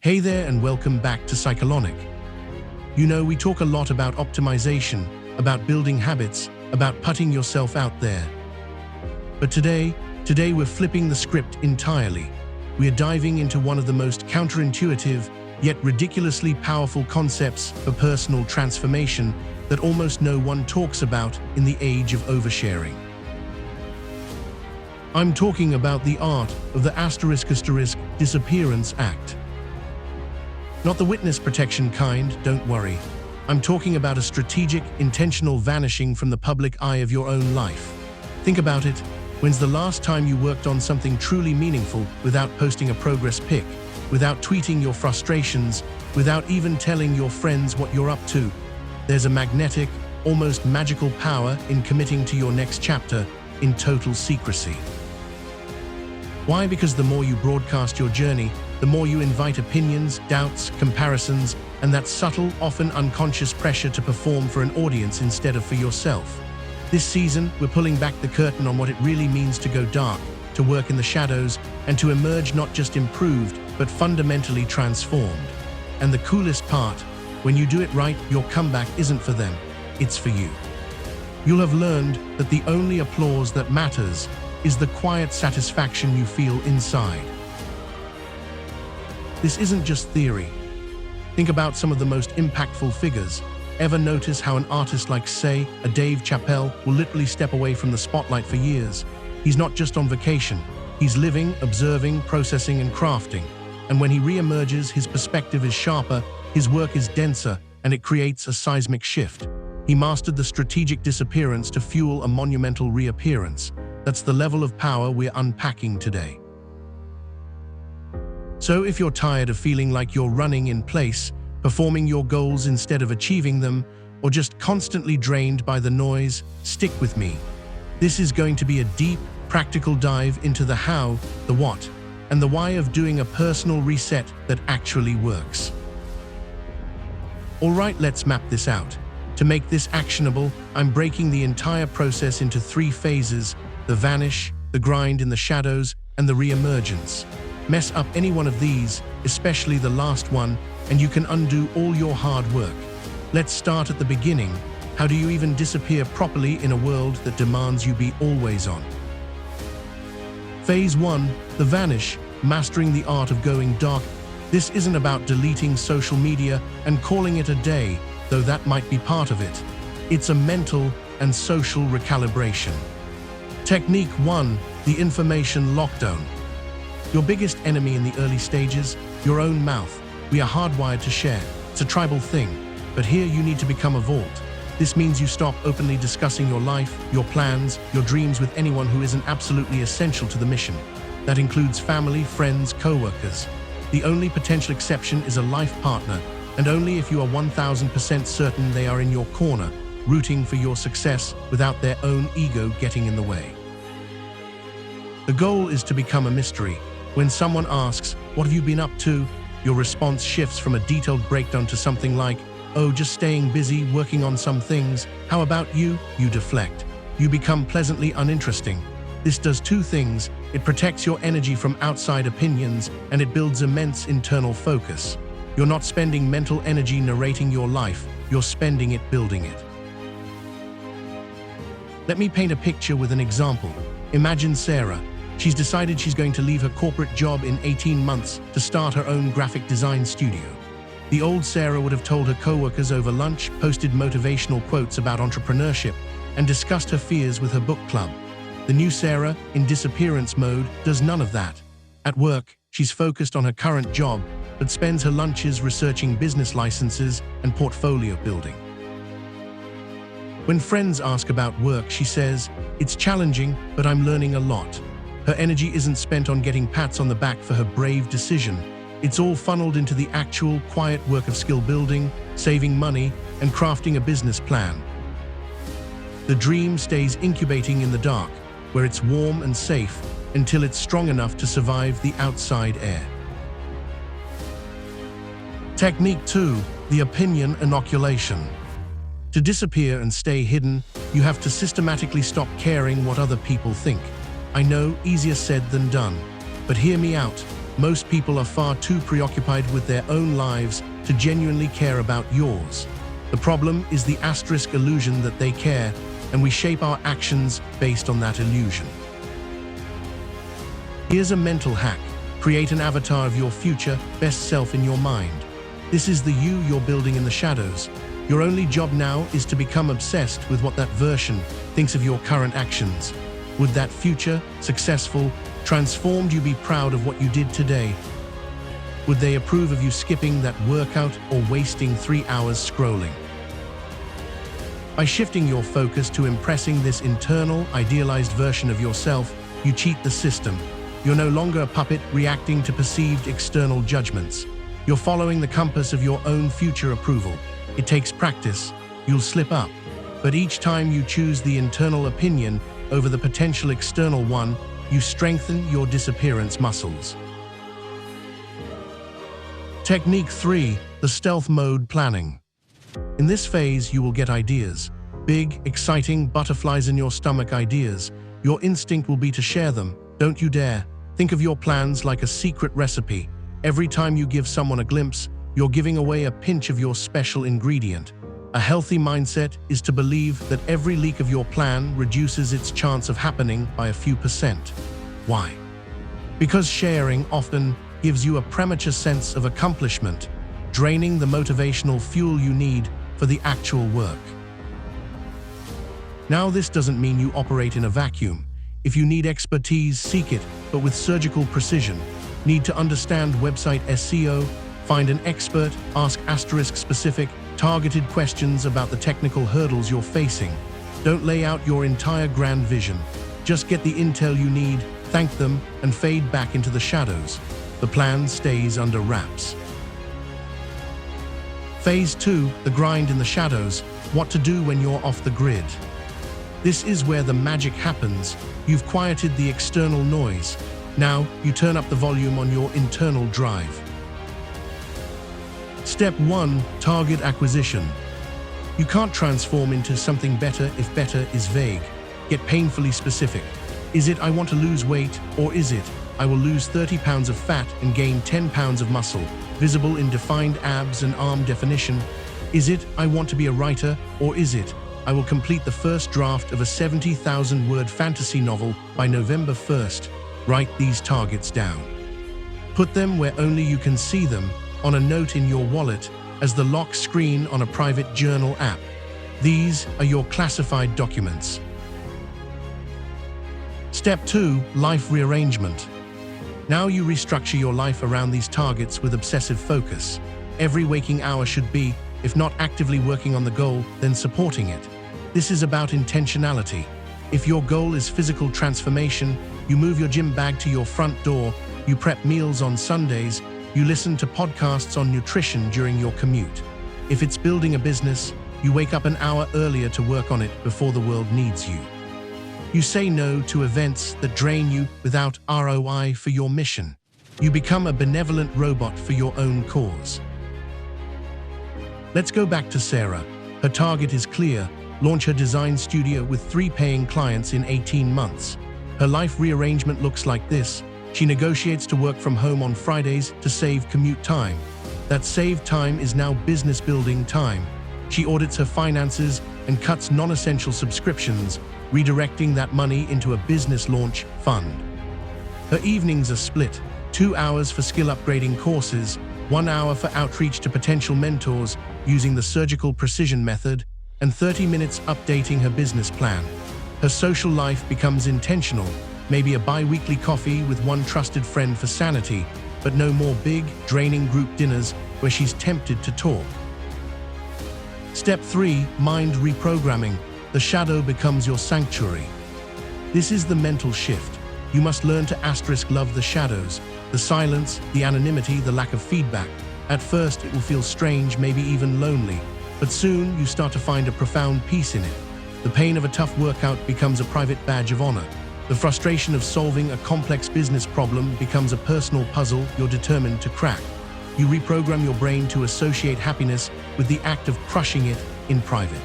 Hey there and welcome back to Psychologic. You know, we talk a lot about optimization, about building habits, about putting yourself out there. But today we're flipping the script entirely. We are diving into one of the most counterintuitive, yet ridiculously powerful concepts for personal transformation that almost no one talks about in the age of oversharing. I'm talking about the art of the ** disappearance act. Not the witness protection kind, don't worry. I'm talking about a strategic, intentional vanishing from the public eye of your own life. Think about it. When's the last time you worked on something truly meaningful without posting a progress pic, without tweeting your frustrations, without even telling your friends what you're up to? There's a magnetic, almost magical power in committing to your next chapter in total secrecy. Why? Because the more you broadcast your journey, the more you invite opinions, doubts, comparisons, and that subtle, often unconscious pressure to perform for an audience instead of for yourself. This season, we're pulling back the curtain on what it really means to go dark, to work in the shadows, and to emerge not just improved, but fundamentally transformed. And the coolest part, when you do it right, your comeback isn't for them, it's for you. You'll have learned that the only applause that matters is the quiet satisfaction you feel inside. This isn't just theory. Think about some of the most impactful figures. Ever notice how an artist like, say, a Dave Chappelle will literally step away from the spotlight for years? He's not just on vacation. He's living, observing, processing, and crafting. And when he re-emerges, his perspective is sharper, his work is denser, and it creates a seismic shift. He mastered the strategic disappearance to fuel a monumental reappearance. That's the level of power we're unpacking today. So if you're tired of feeling like you're running in place, performing your goals instead of achieving them, or just constantly drained by the noise, stick with me. This is going to be a deep, practical dive into the how, the what, and the why of doing a personal reset that actually works. All right, let's map this out. To make this actionable, I'm breaking the entire process into 3 phases: the vanish, the grind in the shadows, and the re-emergence. Mess up any one of these, especially the last one, and you can undo all your hard work. Let's start at the beginning. How do you even disappear properly in a world that demands you be always on? Phase 1, the vanish, mastering the art of going dark. This isn't about deleting social media and calling it a day, though that might be part of it. It's a mental and social recalibration. Technique 1, the information lockdown. Your biggest enemy in the early stages, your own mouth. We are hardwired to share. It's a tribal thing. But here you need to become a vault. This means you stop openly discussing your life, your plans, your dreams with anyone who isn't absolutely essential to the mission. That includes family, friends, co-workers. The only potential exception is a life partner, and only if you are 1000% certain they are in your corner, rooting for your success without their own ego getting in the way. The goal is to become a mystery. When someone asks, "What have you been up to?" your response shifts from a detailed breakdown to something like, "Oh, just staying busy, working on some things. How about you?" You deflect. You become pleasantly uninteresting. This does 2 things. It protects your energy from outside opinions, and it builds immense internal focus. You're not spending mental energy narrating your life, you're spending it building it. Let me paint a picture with an example. Imagine Sarah. She's decided she's going to leave her corporate job in 18 months to start her own graphic design studio. The old Sarah would have told her co-workers over lunch, posted motivational quotes about entrepreneurship, and discussed her fears with her book club. The new Sarah, in disappearance mode, does none of that. At work, she's focused on her current job, but spends her lunches researching business licenses and portfolio building. When friends ask about work, she says, "It's challenging, but I'm learning a lot." Her energy isn't spent on getting pats on the back for her brave decision. It's all funneled into the actual, quiet work of skill building, saving money, and crafting a business plan. The dream stays incubating in the dark, where it's warm and safe, until it's strong enough to survive the outside air. Technique 2, the opinion inoculation. To disappear and stay hidden, you have to systematically stop caring what other people think. I know, easier said than done. But hear me out. Most people are far too preoccupied with their own lives to genuinely care about yours. The problem is the asterisk illusion that they care, and we shape our actions based on that illusion. Here's a mental hack. Create an avatar of your future best self in your mind. This is the you you're building in the shadows. Your only job now is to become obsessed with what that version thinks of your current actions. Would that future, successful, transformed you be proud of what you did today? Would they approve of you skipping that workout or wasting 3 hours scrolling? By shifting your focus to impressing this internal, idealized version of yourself, you cheat the system. You're no longer a puppet reacting to perceived external judgments. You're following the compass of your own future approval. It takes practice. You'll slip up. But each time you choose the internal opinion over the potential external one, you strengthen your disappearance muscles. Technique 3. The stealth mode planning. In this phase, you will get ideas. Big, exciting, butterflies in your stomach ideas. Your instinct will be to share them. Don't you dare. Think of your plans like a secret recipe. Every time you give someone a glimpse, you're giving away a pinch of your special ingredient. A healthy mindset is to believe that every leak of your plan reduces its chance of happening by a few percent. Why? Because sharing often gives you a premature sense of accomplishment, draining the motivational fuel you need for the actual work. Now, this doesn't mean you operate in a vacuum. If you need expertise, seek it, but with surgical precision. Need to understand website SEO, find an expert, ask *specific, targeted questions about the technical hurdles you're facing. Don't lay out your entire grand vision. Just get the intel you need, thank them, and fade back into the shadows. The plan stays under wraps. Phase 2, the grind in the shadows, what to do when you're off the grid. This is where the magic happens. You've quieted the external noise. Now, you turn up the volume on your internal drive. Step 1. Target acquisition. You can't transform into something better if better is vague. Get painfully specific. Is it I want to lose weight, or is it I will lose 30 pounds of fat and gain 10 pounds of muscle, visible in defined abs and arm definition? Is it I want to be a writer, or is it I will complete the first draft of a 70,000-word fantasy novel by November 1st? Write these targets down. Put them where only you can see them, on a note in your wallet, as the lock screen on a private journal app. These are your classified documents. Step 2. Life rearrangement. Now you restructure your life around these targets with obsessive focus. Every waking hour should be, if not actively working on the goal, then supporting it. This is about intentionality. If your goal is physical transformation, you move your gym bag to your front door, you prep meals on Sundays, you listen to podcasts on nutrition during your commute. If it's building a business, you wake up an hour earlier to work on it before the world needs you. You say no to events that drain you without ROI for your mission. You become a benevolent robot for your own cause. Let's go back to Sarah. Her target is clear: launch her design studio with 3 paying clients in 18 months. Her life rearrangement looks like this. She negotiates to work from home on Fridays to save commute time. That saved time is now business building time. She audits her finances and cuts non-essential subscriptions, redirecting that money into a business launch fund. Her evenings are split: 2 hours for skill upgrading courses, 1 hour for outreach to potential mentors using the surgical precision method, and 30 minutes updating her business plan. Her social life becomes intentional, maybe a bi-weekly coffee with one trusted friend for sanity, but no more big, draining group dinners where she's tempted to talk. Step 3. Mind reprogramming. The shadow becomes your sanctuary. This is the mental shift. You must learn to love the shadows, the silence, the anonymity, the lack of feedback. At first, it will feel strange, maybe even lonely, but soon you start to find a profound peace in it. The pain of a tough workout becomes a private badge of honor. The frustration of solving a complex business problem becomes a personal puzzle you're determined to crack. You reprogram your brain to associate happiness with the act of crushing it in private.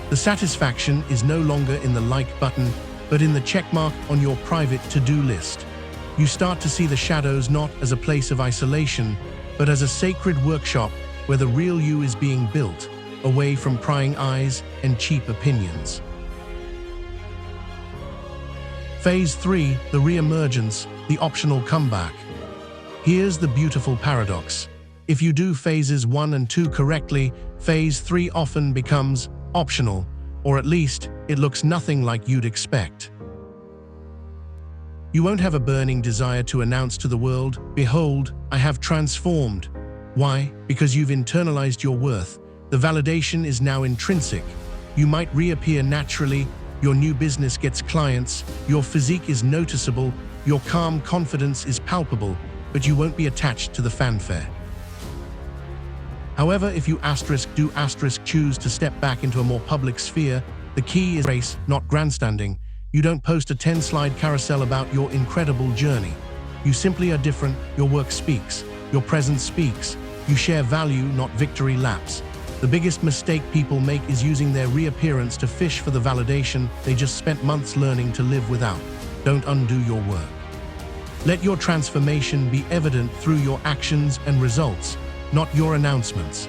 The satisfaction is no longer in the like button, but in the checkmark on your private to-do list. You start to see the shadows not as a place of isolation, but as a sacred workshop where the real you is being built, away from prying eyes and cheap opinions. Phase 3, the re-emergence, the optional comeback. Here's the beautiful paradox. If you do phases 1 and 2 correctly, phase 3 often becomes optional, or at least it looks nothing like you'd expect. You won't have a burning desire to announce to the world, "Behold, I have transformed." Why? Because you've internalized your worth. The validation is now intrinsic. You might reappear naturally, your new business gets clients, your physique is noticeable, your calm confidence is palpable, but you won't be attached to the fanfare. However, if you choose to step back into a more public sphere, the key is grace, not grandstanding. You don't post a 10-slide carousel about your incredible journey. You simply are different, your work speaks, your presence speaks. You share value, not victory laps. The biggest mistake people make is using their reappearance to fish for the validation they just spent months learning to live without. Don't undo your work. Let your transformation be evident through your actions and results, not your announcements.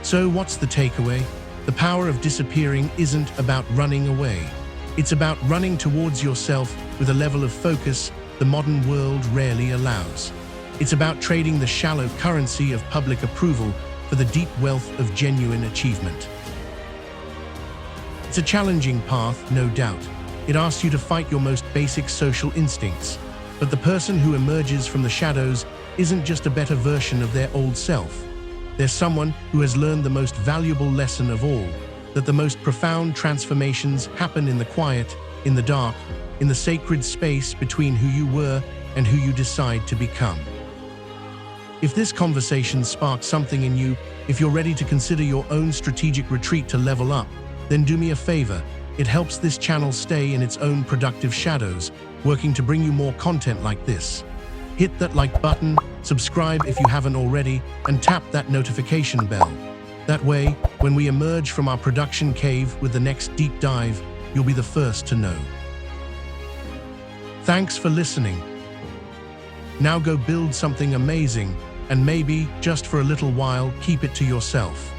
So what's the takeaway? The power of disappearing isn't about running away. It's about running towards yourself with a level of focus the modern world rarely allows. It's about trading the shallow currency of public approval for the deep wealth of genuine achievement. It's a challenging path, no doubt. It asks you to fight your most basic social instincts. But the person who emerges from the shadows isn't just a better version of their old self. They're someone who has learned the most valuable lesson of all, that the most profound transformations happen in the quiet, in the dark, in the sacred space between who you were and who you decide to become. If this conversation sparked something in you, if you're ready to consider your own strategic retreat to level up, then do me a favor. It helps this channel stay in its own productive shadows, working to bring you more content like this. Hit that like button, subscribe if you haven't already, and tap that notification bell. That way, when we emerge from our production cave with the next deep dive, you'll be the first to know. Thanks for listening. Now go build something amazing, and maybe, just for a little while, keep it to yourself.